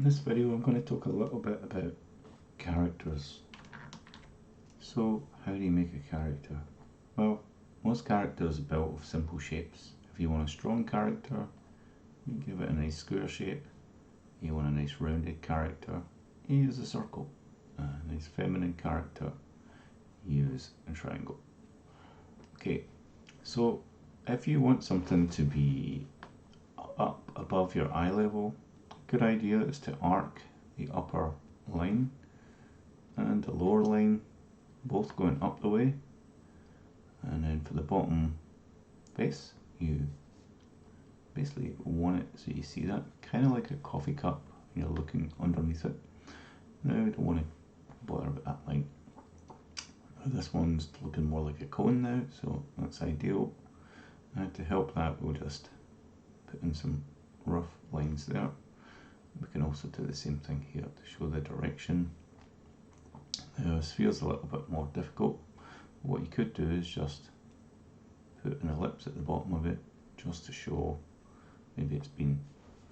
In this video I'm going to talk a little bit about characters. So how do you make a character? Well, most characters are built of simple shapes. If you want a strong character, you give it a nice square shape. You want a nice rounded character, you use a circle. A nice feminine character, you use a triangle. Okay, so if you want something to be up above your eye level, a good idea is to arc the upper line and the lower line both going up the way, and then for the bottom face you basically want it so you see that kind of like a coffee cup, you're looking underneath it. Now I don't want to bother about that line. This one's looking more like a cone now, so that's ideal. And to help that, we'll just put in some rough lines there. We can also do the same thing here to show the direction. Now a sphere's a little bit more difficult. What you could do is just put an ellipse at the bottom of it, just to show maybe it's been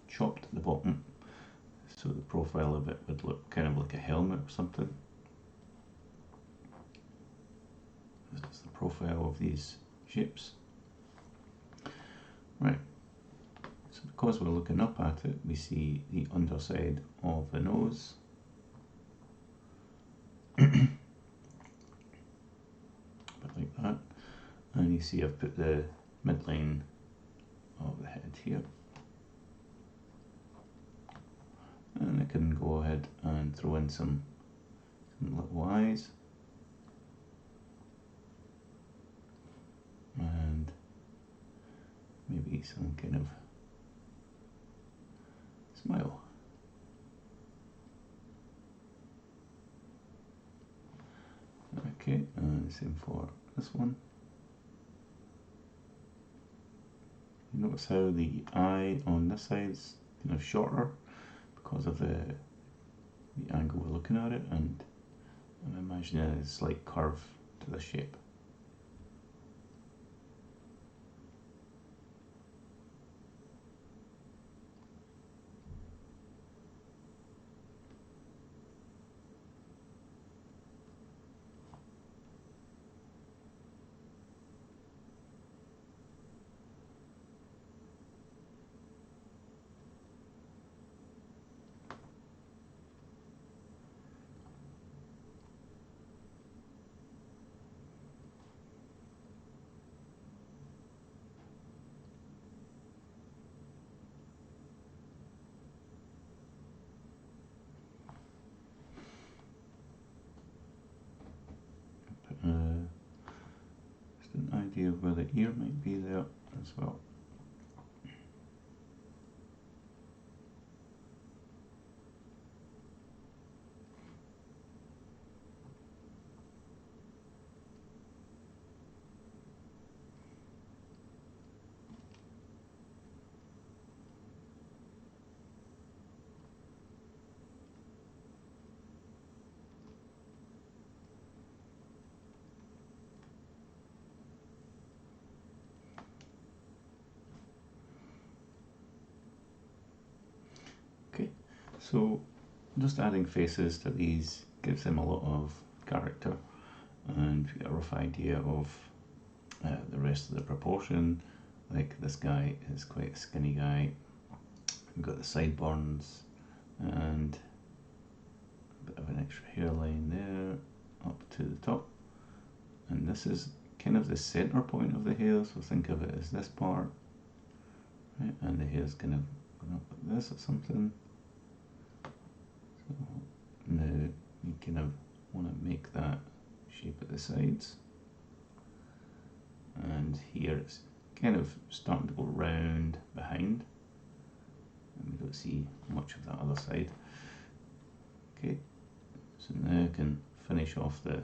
chopped at the bottom, so the profile of it would look kind of like a helmet or something. This is the profile of these shapes. Right, so because we're looking up at it, we see the underside of the nose. But like that. And you see I've put the midline of the head here. And I can go ahead and throw in some little eyes. And maybe some kind of smile. Okay, and same for this one. Notice how the eye on this side is kind of shorter because of the angle we're looking at it, and I'm imagining a slight curve to the shape. Just an idea of where the ear might be there as well. Okay, so just adding faces to these gives them a lot of character, and we get a rough idea of the rest of the proportion. Like this guy is quite a skinny guy. We've got the sideburns and a bit of an extra hairline there up to the top, and this is kind of the center point of the hair, so think of it as this part, right? And the hair's kind of going up like this or something. So now you kind of want to make that shape at the sides, and here it's kind of starting to go round behind, and we don't see much of that other side. Okay, so now I can finish off the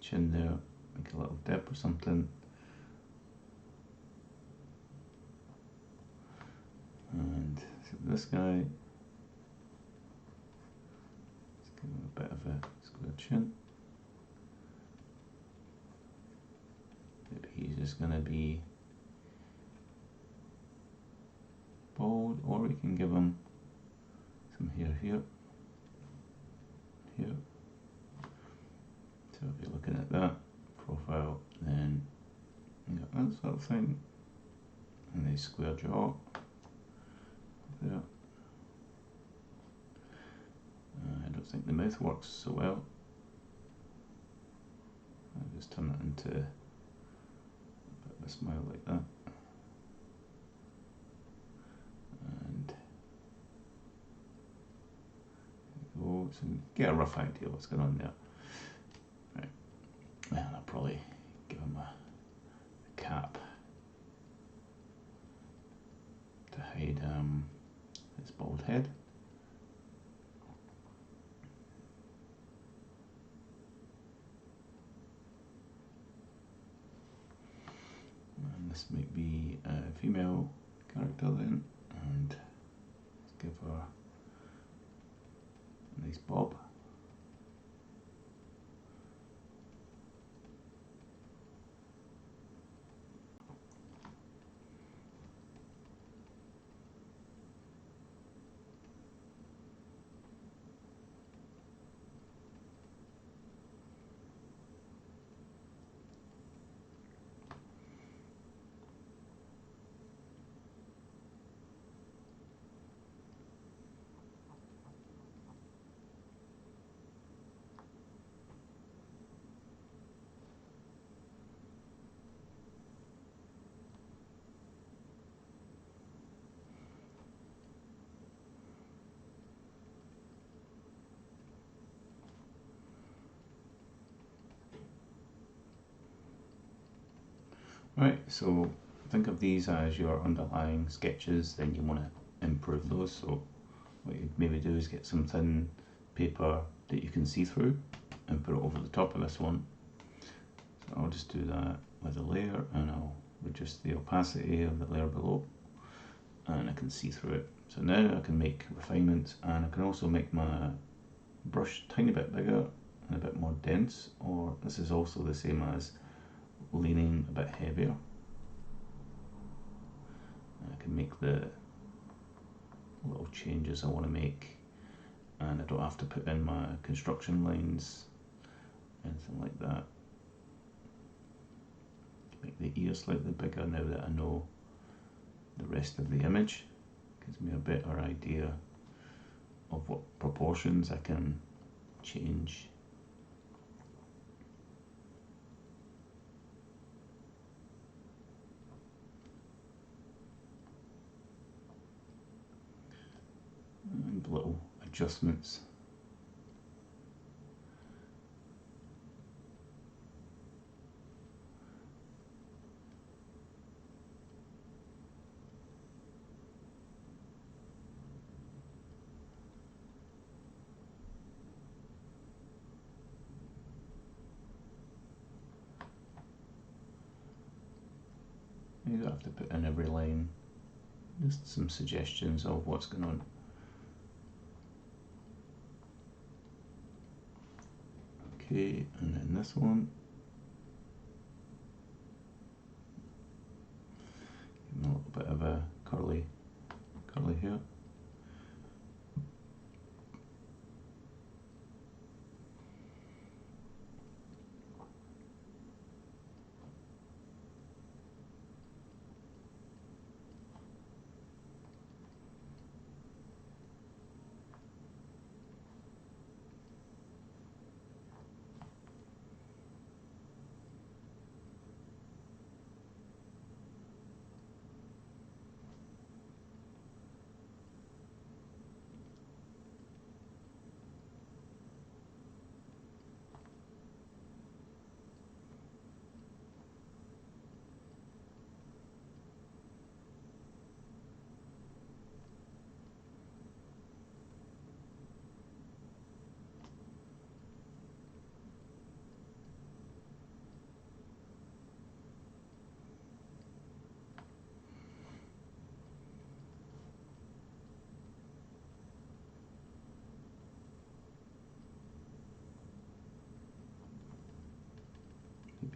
chin there, make a little dip or something, and so this guy, let's give him a bit of a square chin. Maybe he's just going to be bald, or we can give him from here, here. So if you're looking at that profile, then you got that sort of thing, and a square jaw there. I don't think the mouth works so well. I'll just turn it into a bit of a smile like that. And go, so you get a rough idea what's going on there. Right. And I'll probably give him a cap to hide his bald head. And this might be a female character then, and let's give her a nice bob. Right, so think of these as your underlying sketches, then you want to improve those. So what you maybe do is get some thin paper that you can see through and put it over the top of this one. So I'll just do that with a layer, and I'll reduce the opacity of the layer below, and I can see through it. So now I can make refinements, and I can also make my brush a tiny bit bigger and a bit more dense, or this is also the same as leaning a bit heavier. And I can make the little changes I want to make, and I don't have to put in my construction lines, anything like that. Make the ear slightly bigger now that I know the rest of the image. Gives me a better idea of what proportions I can change. And little adjustments. You don't have to put in every line, just some suggestions of what's going on. Okay, and then this one, give him a little bit of a curly hair.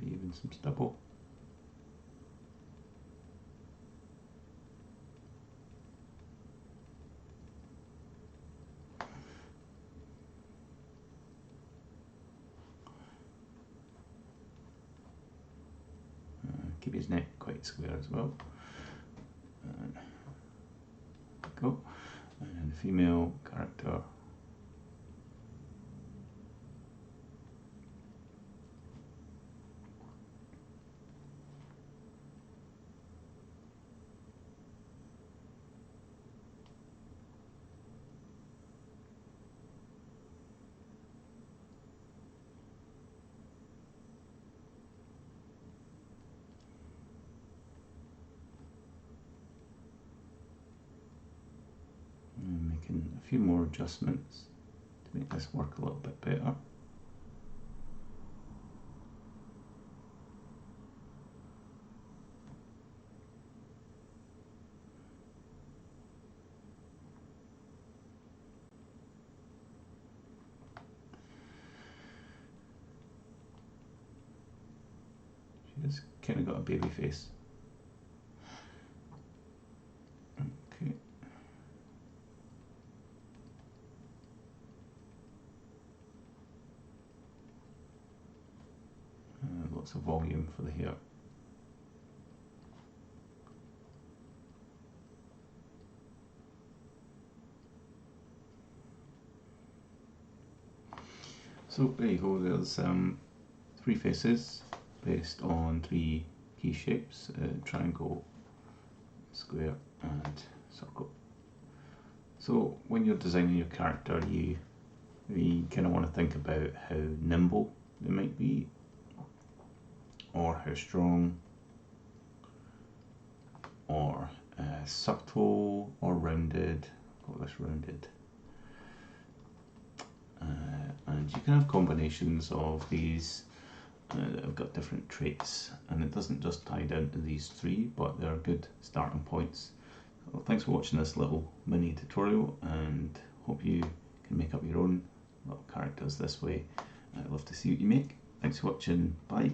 Maybe even some stubble. keep his neck quite square as well. Go. And female character. And making a few more adjustments to make this work a little bit better. She's kind of got a baby face. Okay. Lots of volume for the hair. So there you go, there's 3 faces based on 3 key shapes, triangle, square and circle. So when you're designing your character, you kind of want to think about how nimble they might be, or how strong, or subtle, or rounded. Call this rounded. And you can have combinations of these that have got different traits, and it doesn't just tie down to these 3, but they're good starting points. So thanks for watching this little mini tutorial, and hope you can make up your own little characters this way. I'd love to see what you make. Thanks for watching, bye.